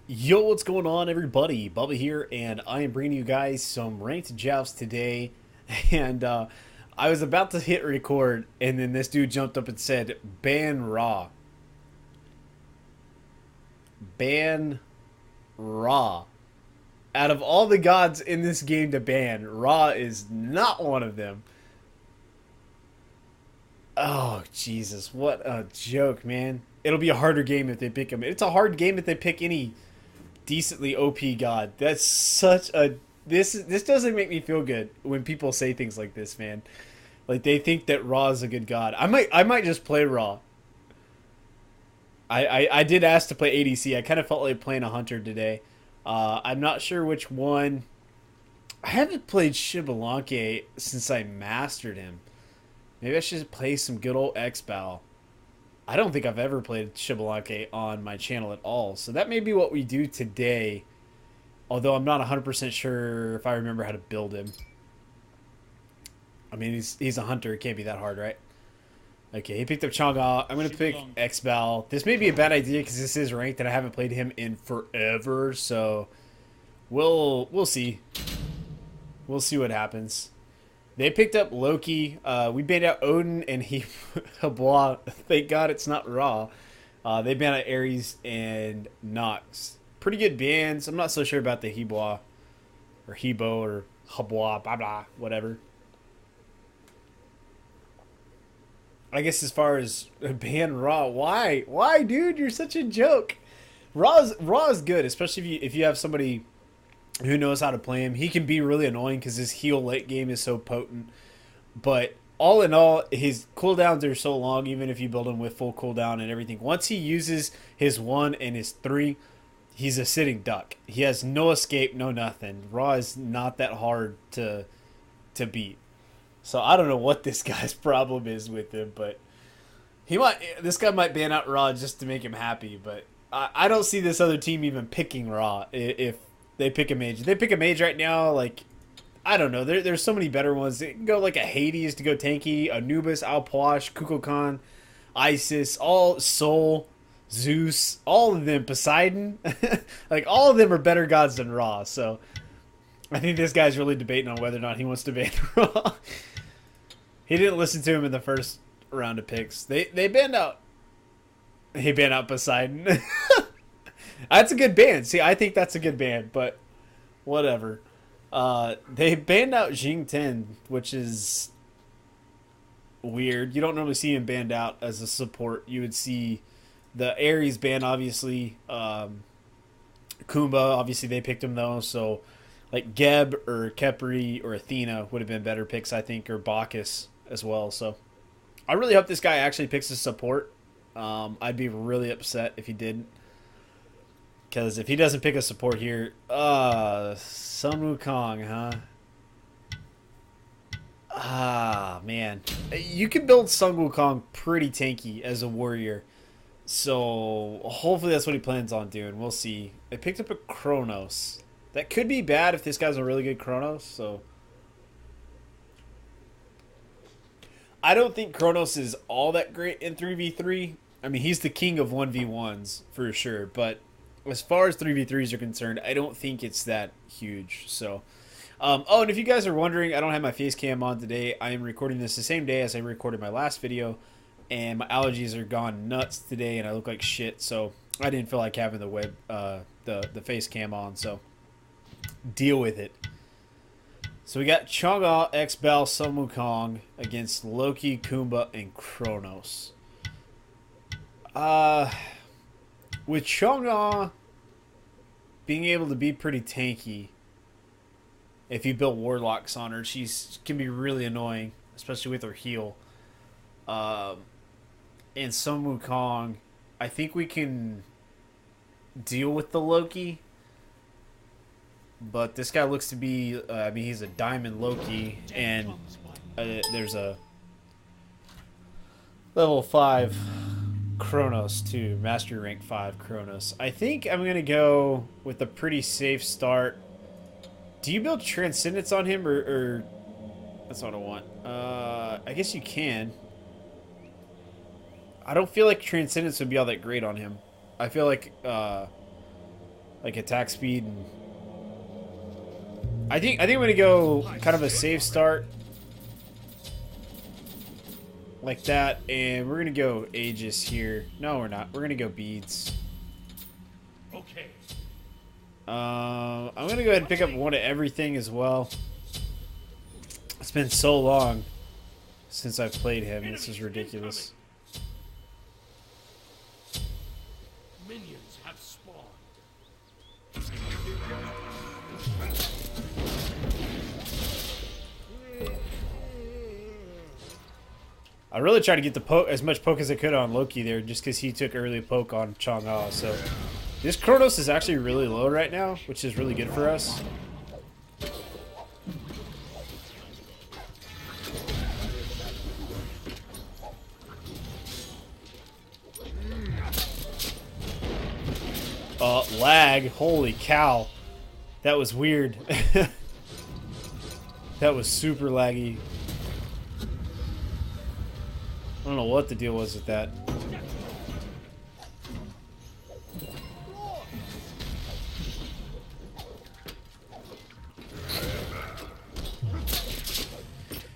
Yo, what's going on, everybody? Bubba here, and I am bringing you guys some ranked joust today. And I was about to hit record, and then this dude jumped up and said, "Ban Raw, ban Raw." Out of all the gods in this game to ban, Raw is not one of them. Oh Jesus, what a joke, man! It'll be a harder game if they pick him. It's a hard game if they pick any decently OP god. That's such a this doesn't make me feel good when people say things like this, man. Like they think that Raw is a good god. I might just play Raw. I did ask to play ADC. I kind of felt like playing a hunter today. I'm not sure which one. I haven't played Xbalanque since I mastered him. Maybe I should play some good old Xbal. I don't think I've ever played Xbalanque on my channel at all. So that may be what we do today. Although I'm not 100% sure if I remember how to build him. I mean, he's a hunter. It can't be that hard, right? Okay, he picked up Chang'e. I'm going to pick Xbal. This may be a bad idea because this is ranked and I haven't played him in forever. So we'll see. We'll see what happens. They picked up Loki. We banned out Odin and he Habwa. Thank God it's not Raw. They banned out Ares and Nox. Pretty good bans. I'm not so sure about the Hebwa or Hebo or Habwa, blah blah, whatever. I guess as far as ban Raw, why, dude? You're such a joke. Raw is good, especially if you have somebody who knows how to play him. He can be really annoying because his heal late game is so potent. But all in all, his cooldowns are so long, even if you build him with full cooldown and everything. Once he uses his 1 and his 3, he's a sitting duck. He has no escape, no nothing. Raw is not that hard to beat. So I don't know what this guy's problem is with him, but this guy might ban out Raw just to make him happy, but I don't see this other team even picking Raw if they pick a mage. If they pick a mage right now, like, I don't know. There's so many better ones. They can go like a Hades to go tanky, Anubis, Alposh, Kukulkan, Isis, all Soul, Zeus, all of them, Poseidon. Like, all of them are better gods than Raw, so I think this guy's really debating on whether or not he wants to ban Raw. He didn't listen to him in the first round of picks. They banned out. He banned out Poseidon. That's a good ban. See, I think that's a good ban, but whatever. They banned out Jing Ten, which is weird. You don't normally see him banned out as a support. You would see the Ares ban, obviously. Kumba, obviously they picked him though, so like Geb or Kepri or Athena would have been better picks, I think, or Bacchus as well. So I really hope this guy actually picks a support. I'd be really upset if he didn't. Because if he doesn't pick a support here, Sun Wukong, huh? Ah, man. You can build Sun Wukong pretty tanky as a warrior. So hopefully that's what he plans on doing. We'll see. They picked up a Kronos. That could be bad if this guy's a really good Kronos, so I don't think Kronos is all that great in 3v3. I mean, he's the king of 1v1s for sure, but as far as 3v3s are concerned, I don't think it's that huge. So, oh, and if you guys are wondering, I don't have my face cam on today. I am recording this the same day as I recorded my last video, and my allergies are gone nuts today, and I look like shit. So I didn't feel like having the face cam on. So deal with it. So we got Chang'e, Xbal, Sun Wukong against Loki, Kumba, and Kronos. With Chang'e being able to be pretty tanky, if you build warlocks on her, she can be really annoying, especially with her heal. And Sun Wukong, I think we can deal with the Loki. But this guy looks to be, I mean, he's a diamond Loki, and there's a level 5 Kronos too, mastery rank 5 Kronos. I think I'm going to go with a pretty safe start. Do you build Transcendence on him, or that's what I want? I guess you can. I don't feel like Transcendence would be all that great on him. I feel like like attack speed. And I think I'm gonna go kind of a safe start like that, and we're gonna go Aegis here. No, we're not. We're gonna go beads. Okay. I'm gonna go ahead and pick up one of everything as well. It's been so long since I've played him. This is ridiculous. Minions have spawned. I really tried to get the poke as much poke as I could on Loki there, just because he took early poke on Chang'e. So this Kronos is actually really low right now, which is really good for us. Lag. Holy cow. That was weird. That was super laggy. I don't know what the deal was with that.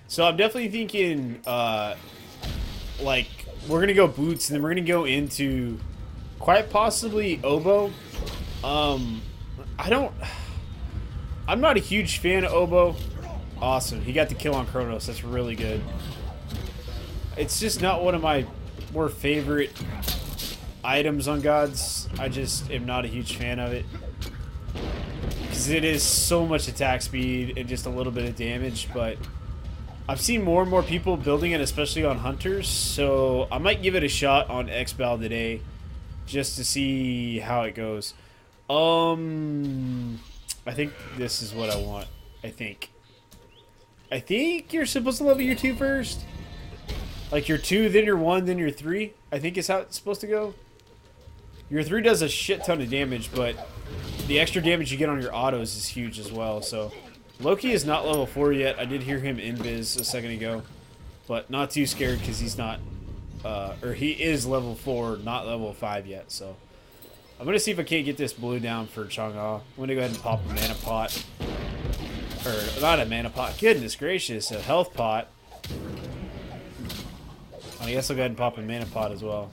So I'm definitely thinking, like, we're going to go boots, and then we're going to go into quite possibly Oboe. I'm not a huge fan of Oboe. Awesome. He got the kill on Kronos. That's really good. It's just not one of my more favorite items on gods. I just am not a huge fan of it. Because it is so much attack speed and just a little bit of damage, but I've seen more and more people building it, especially on hunters, so I might give it a shot on Xbal today just to see how it goes. I think this is what I want. I think you're supposed to level your 2 first. Like your 2, then your 1, then your 3. I think is how it's supposed to go. Your 3 does a shit ton of damage, but the extra damage you get on your autos is huge as well. So Loki is not level 4 yet. I did hear him invis a second ago, but not too scared because he's not, or he is level 4, not level 5 yet. So I'm gonna see if I can't get this blue down for Chang'e. I'm gonna go ahead and pop a mana pot, or not a mana pot. Goodness gracious, a health pot. I guess I'll go ahead and pop a mana pot as well.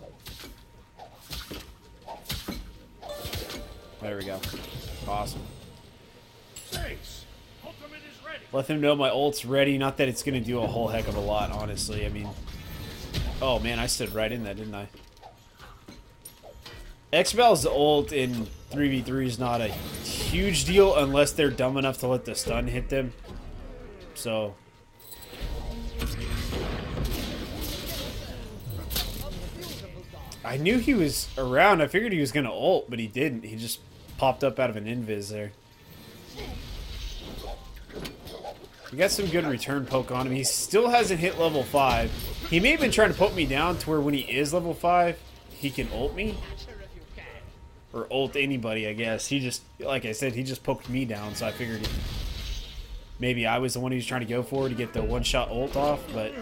There we go. Awesome. Thanks. Ultimate is ready. Let them know my ult's ready. Not that it's going to do a whole heck of a lot, honestly. I mean... Oh, man, I stood right in that, didn't I? Xbal's ult in 3v3 is not a huge deal unless they're dumb enough to let the stun hit them. So... I knew he was around. I figured he was going to ult, but he didn't. He just popped up out of an invis there. We got some good return poke on him. He still hasn't hit level 5. He may have been trying to poke me down to where when he is level 5, he can ult me. Or ult anybody, I guess. He just, like I said, he just poked me down, so I figured maybe I was the one he was trying to go for to get the one-shot ult off, but...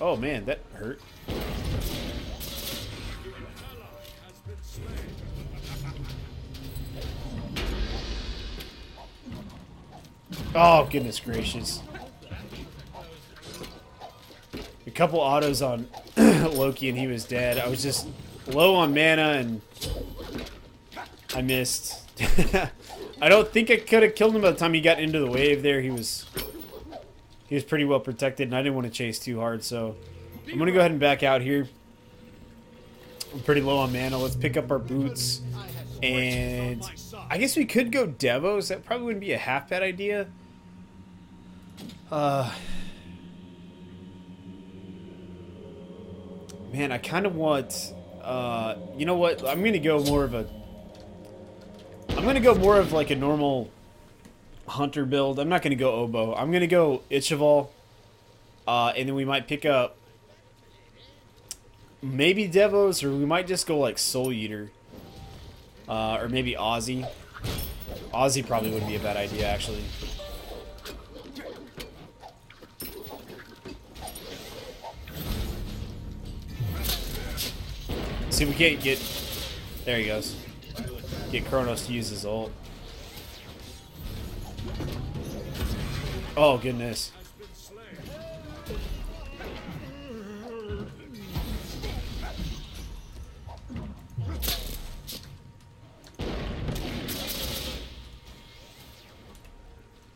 Oh, man, that hurt. Oh, goodness gracious. A couple autos on Loki and he was dead. I was just low on mana and I missed. I don't think I could have killed him by the time he got into the wave there. He was pretty well protected and I didn't want to chase too hard, so I'm going to go ahead and back out here. I'm pretty low on mana. Let's pick up our boots. And I guess we could go Devos. That probably wouldn't be a half bad idea. Man, I kind of want... you know what? I'm going to go more of a... I'm going to go more of like a normal hunter build. I'm not going to go Oboe. I'm going to go Ichival. And then we might pick up maybe Devos, or we might just go like Soul Eater. Or maybe Aussie. Aussie probably wouldn't be a bad idea, actually. See if we can't get... There he goes. Get Kronos to use his ult. Oh, goodness.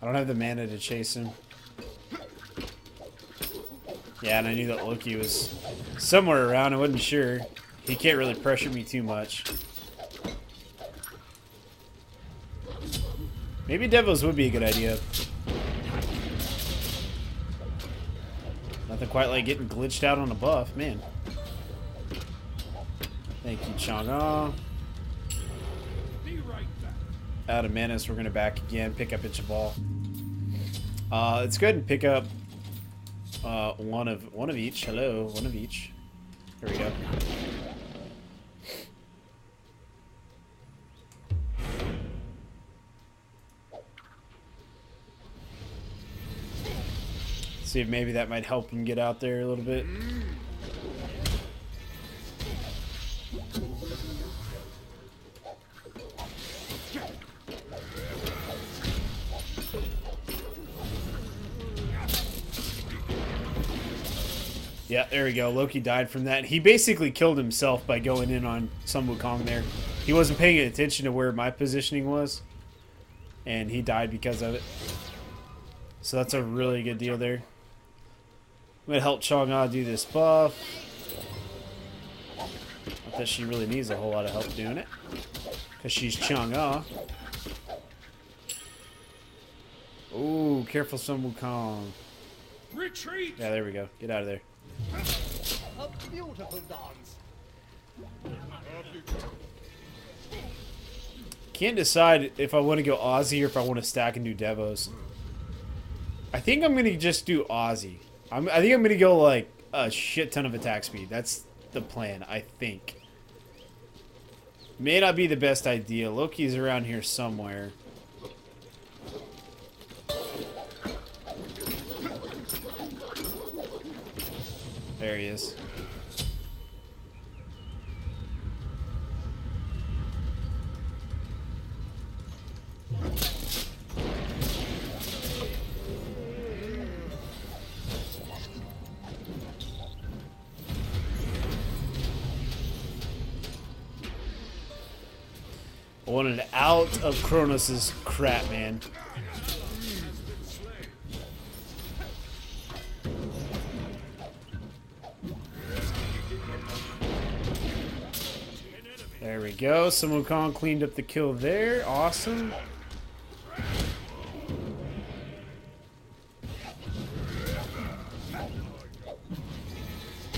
I don't have the mana to chase him. Yeah, and I knew that Loki was somewhere around. I wasn't sure. He can't really pressure me too much. Maybe Devos would be a good idea. Nothing quite like getting glitched out on a buff, man. Thank you, Chang'e. Out of mana, so we're gonna back again. Pick up Itch Ball. Let's go ahead and pick up one of each. Hello, one of each. There we go. See if maybe that might help him get out there a little bit. Yeah, there we go. Loki died from that. He basically killed himself by going in on Sun Wukong there. He wasn't paying attention to where my positioning was, and he died because of it. So that's a really good deal there. I'm going to help Chang'e do this buff. Not that she really needs a whole lot of help doing it, because she's Chang'e. Ooh, careful Sun Wukong. Retreat! Yeah, there we go. Get out of there. A beautiful dance. Can't decide if I want to go Aussie or if I want to stack and do Devos. I think I'm going to just do Aussie. I think I'm going to go like a shit ton of attack speed. That's the plan, I think. May not be the best idea. Loki's around here somewhere. There he is. I wanted out of Kronos' crap, man. There we go. Sun Wukong cleaned up the kill there. Awesome.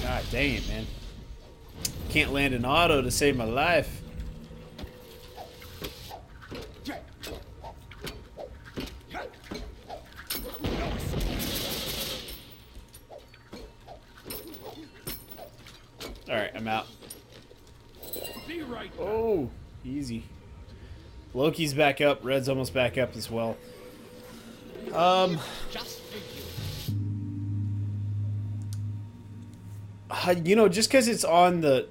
God dang it, man. Can't land an auto to save my life. Alright, I'm out. Be right back. Oh, easy. Loki's back up. Red's almost back up as well. Just for you. You know, just because it's on the...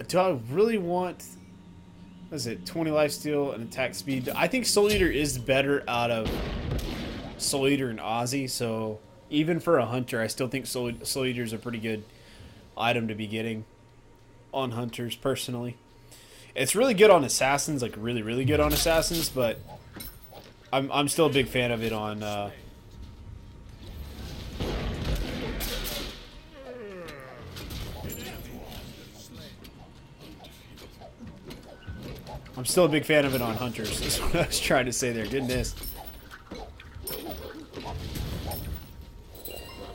Do I really want... What is it? 20 lifesteal and attack speed. I think Soul Eater is better out of Soul Eater and Aussie, so even for a hunter, I still think Soul Eater is a pretty good item to be getting on hunters, personally. It's really good on assassins, like really, really good on assassins, but I'm still a big fan of it on... I'm still a big fan of it on hunters. That's what I was trying to say there. Goodness.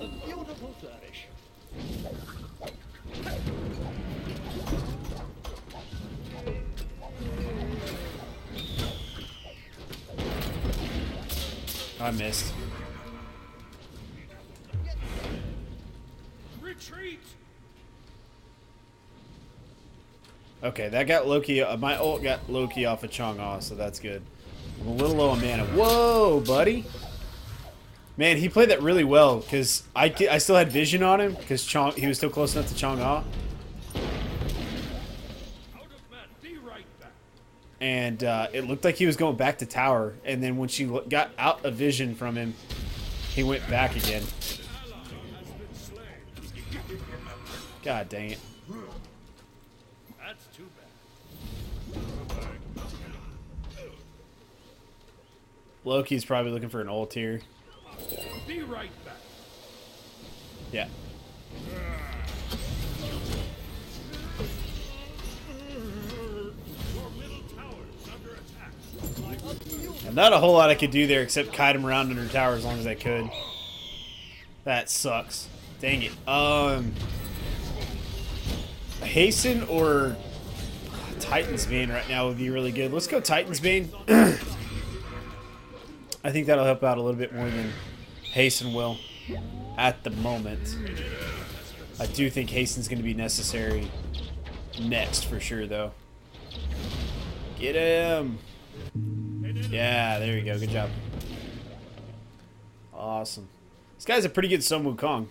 A beautiful flourish. I missed. Retreat! Okay, that got Loki. My ult got Loki off of Chang'e, so that's good. I'm a little low on mana. Whoa, buddy. Man, he played that really well, because I still had vision on him, because he was still close enough to Chang'e. Out of mana. Be right back. and it looked like he was going back to tower. And then when she got out of vision from him, he went back again. God dang it. That's too bad. Loki's probably looking for an ult here. Be right back. Yeah. Your middle tower's under attack. And not a whole lot I could do there except kite him around under tower as long as I could. That sucks. Dang it. Hasten or Titan's Bane right now would be really good. Let's go Titan's Bane. I think that'll help out a little bit more than Hasten will at the moment. I do think Hasten's going to be necessary next for sure, though. Get him! Yeah, there you go. Good job. Awesome. This guy's a pretty good Sun Wukong.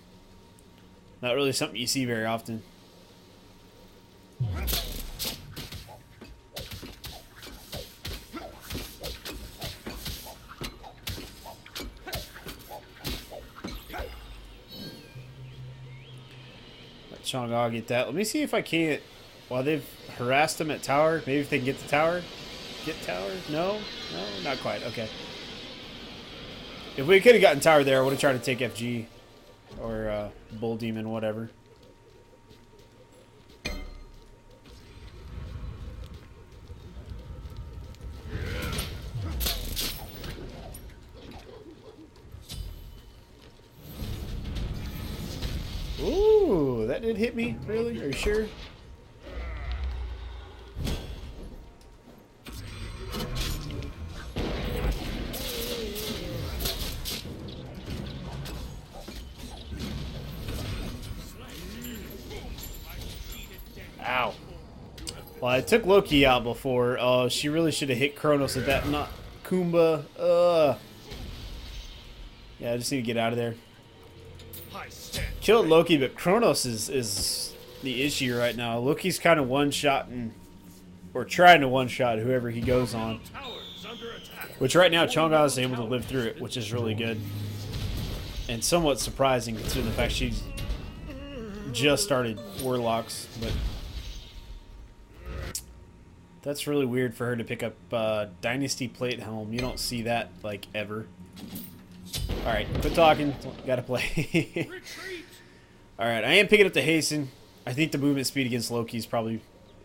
Not really something you see very often. Let Chang'e get that. Let me see if I can't, while they've harassed him at tower, maybe if they can get the tower. Get tower? No? No, not quite. Okay. If we could have gotten tower there, I would have tried to take FG or Bull Demon, whatever. Ooh, that did hit me? Really? Are you sure? Ow. Well, I took Loki out before. Oh, she really should have hit Kronos at that. Not Kumba. Yeah, I just need to get out of there. Killed Loki, but Kronos is the issue right now. Loki's kind of one-shotting, or trying to one-shot whoever he goes on. Which right now, Chang'e is able to live through it, which is really good. And somewhat surprising considering the fact she just started Warlocks, but that's really weird for her to pick up Dynasty Plate Helm. You don't see that, like, ever. Alright, quit talking. Gotta play. Alright, I am picking up the Hasten. I think the movement speed against Loki is probably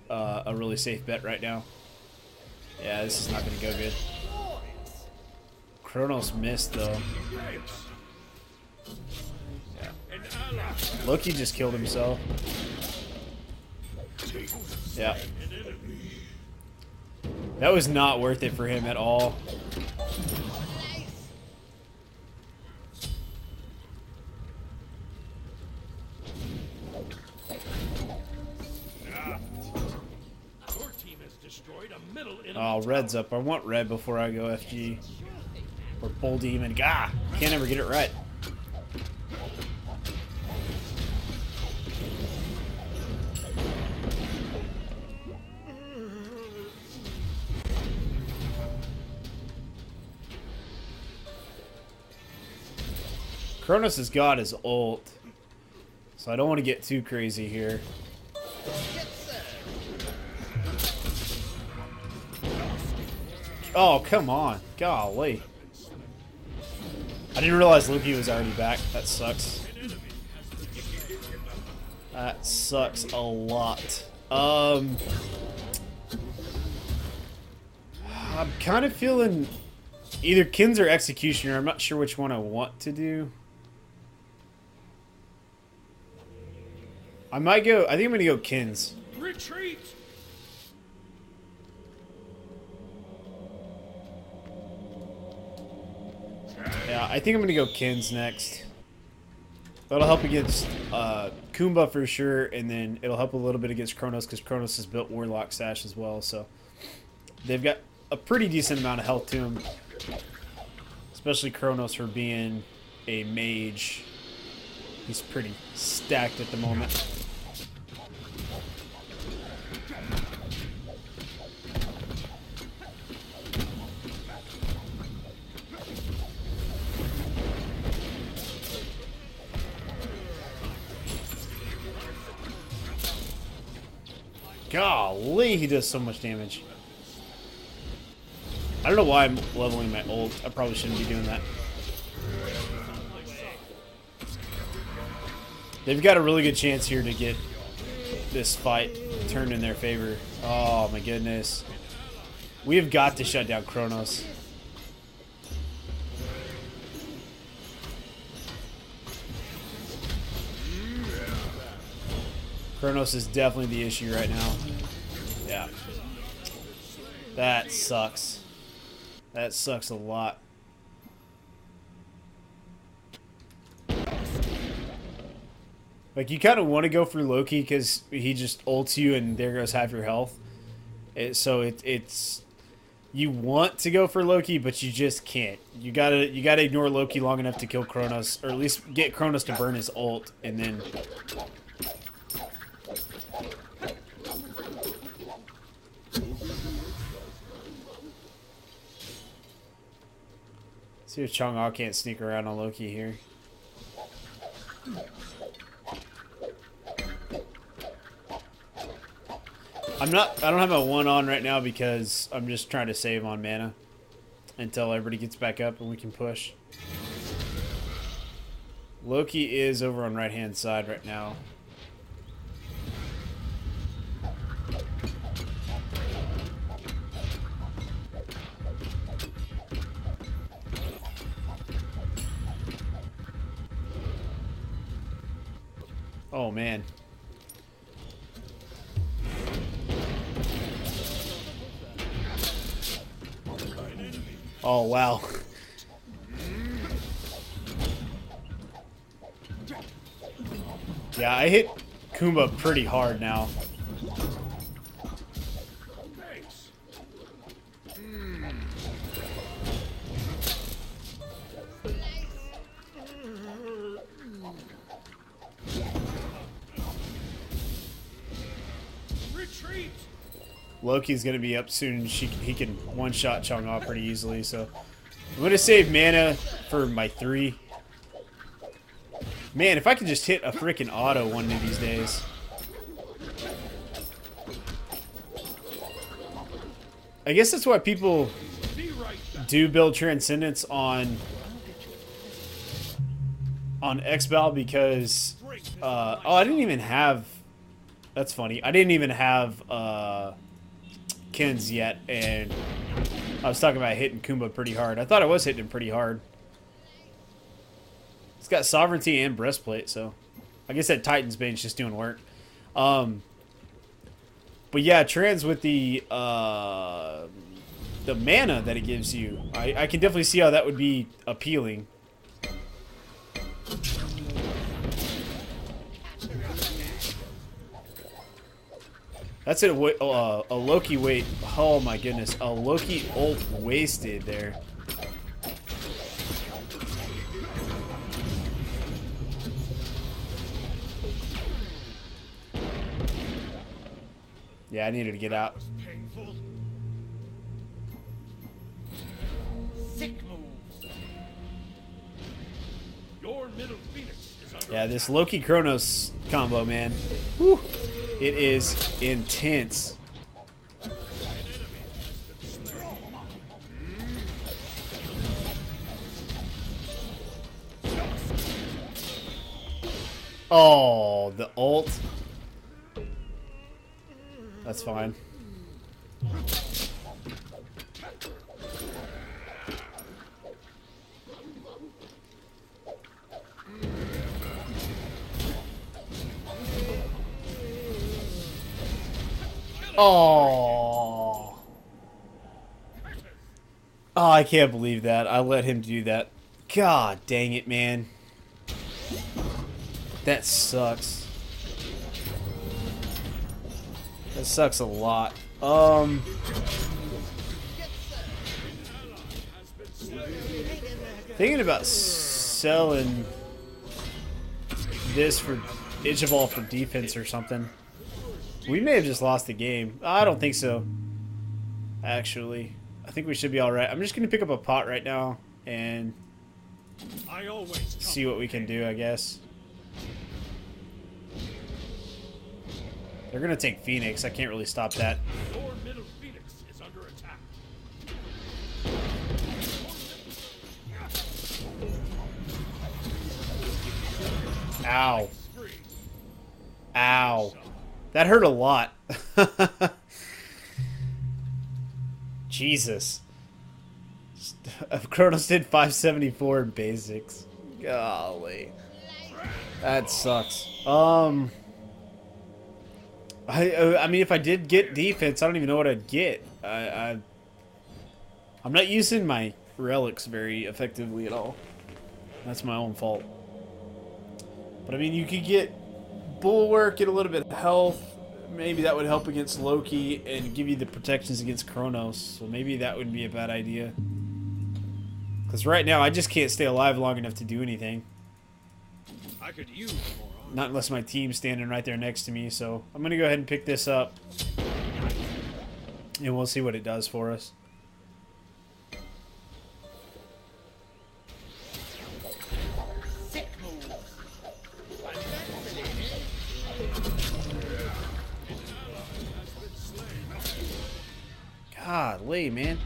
a really safe bet right now. Yeah, this is not going to go good. Kronos missed, though. Yeah. Loki just killed himself. Yeah. That was not worth it for him at all. Oh, red's up. I want red before I go FG. Or Bull Demon. Gah! Can't ever get it right. Kronos has got his ult. So I don't want to get too crazy here. Oh, come on. Golly. I didn't realize Loki was already back. That sucks. That sucks a lot. I'm kind of feeling either Kins or Executioner. I'm not sure which one I want to do. I might go... I think I'm going to go Kins. Retreat! Yeah, I think I'm going to go Kins next. That'll help against Kumba for sure, and then it'll help a little bit against Kronos, because Kronos has built Warlock Sash as well, so... They've got a pretty decent amount of health to him. Especially Kronos for being a mage. He's pretty stacked at the moment. Golly, he does so much damage. I don't know why I'm leveling my ult. I probably shouldn't be doing that. They've got a really good chance here to get this fight turned in their favor. Oh my goodness. We have got to shut down Kronos. Kronos is definitely the issue right now. Yeah. That sucks. That sucks a lot. Like, you kind of want to go for Loki because he just ults you and there goes half your health. It's you want to go for Loki, but you just can't. You gotta ignore Loki long enough to kill Kronos, or at least get Kronos to burn his ult, and then. See if Chang'e can't sneak around on Loki here. I don't have my 1 on right now because I'm just trying to save on mana until everybody gets back up and we can push. Loki is over on right hand side right now. Oh man. Oh, wow. Yeah, I hit Kumba pretty hard now. Retreat! Loki's gonna be up soon. He can one-shot Chang'e pretty easily, so I'm gonna save mana for my 3. Man, if I could just hit a freaking auto one of these days. I guess that's why people do build Transcendence on Xbal because oh, I didn't even have. That's funny. I didn't even have Kens yet, and I was talking about hitting Kumba pretty hard. I thought I was hitting him pretty hard. It's got Sovereignty and Breastplate, so I guess that Titan's Bane's just doing work. But yeah, Trans with the mana that it gives you, I can definitely see how that would be appealing. That's a Loki wait. Oh my goodness, a Loki ult wasted there. Yeah, I needed to get out. Painful. Sick moves. Your middle phoenix is under Yeah, this Loki Kronos combo, man. Whew. It is intense. Oh, the ult. That's fine. Oh. Oh, I can't believe that. I let him do that. God dang it, man. That sucks. That sucks a lot. Thinking about selling this for Xbalanque for defense or something. We may have just lost the game. I don't think so. Actually, I think we should be all right. I'm just gonna pick up a pot right now and I always see what we can do, I guess. They're going to take Phoenix. I can't really stop that. Your middle Phoenix is under attack. Ow. Spree. Ow. That hurt a lot. Jesus. Kronos did 574 in basics. Golly. That sucks. I mean, if I did get defense, I don't even know what I'd get. I'm not using my relics very effectively at all. That's my own fault. But I mean, you could get Bulwark, get a little bit of health. Maybe that would help against Loki and give you the protections against Kronos. So maybe that would be a bad idea. Because right now, I just can't stay alive long enough to do anything. I could use more armor. Not unless my team's standing right there next to me. So I'm going to go ahead and pick this up. And we'll see what it does for us. Sick move. Golly, man.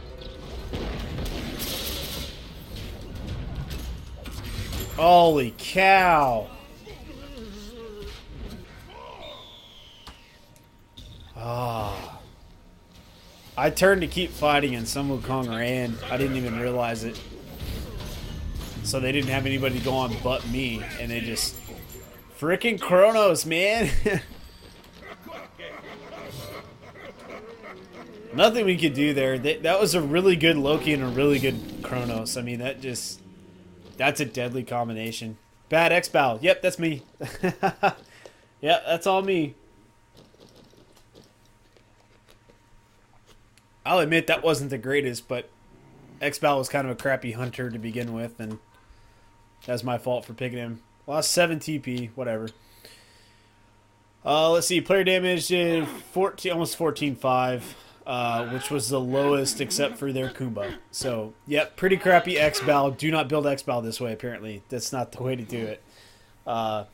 Holy cow. Ah. I turned to keep fighting and Sun Wukong ran. I didn't even realize it. So they didn't have anybody go on but me. And they just... Frickin' Kronos, man. Nothing we could do there. That was a really good Loki and a really good Kronos. I mean, that just... That's a deadly combination. Bad Xbal. Yep, that's me. Yep, that's all me. I'll admit that wasn't the greatest, but Xbal was kind of a crappy hunter to begin with, and that's my fault for picking him. Lost 7 TP, whatever. Let's see, player damage did 14, almost 14.5, which was the lowest except for their Kumba. So, yep, pretty crappy Xbal. Do not build Xbal this way, apparently. That's not the way to do it. I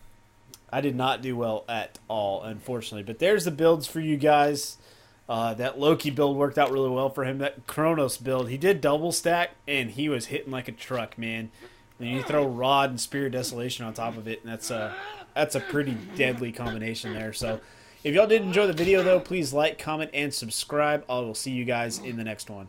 did not do well at all, unfortunately. But there's the builds for you guys. That Loki build worked out really well for him. That Kronos build, he did double stack, and he was hitting like a truck, man. And you throw Rod and Spear of Desolation on top of it, and that's a pretty deadly combination there. So, if y'all did enjoy the video, though, please like, comment, and subscribe. I will see you guys in the next one.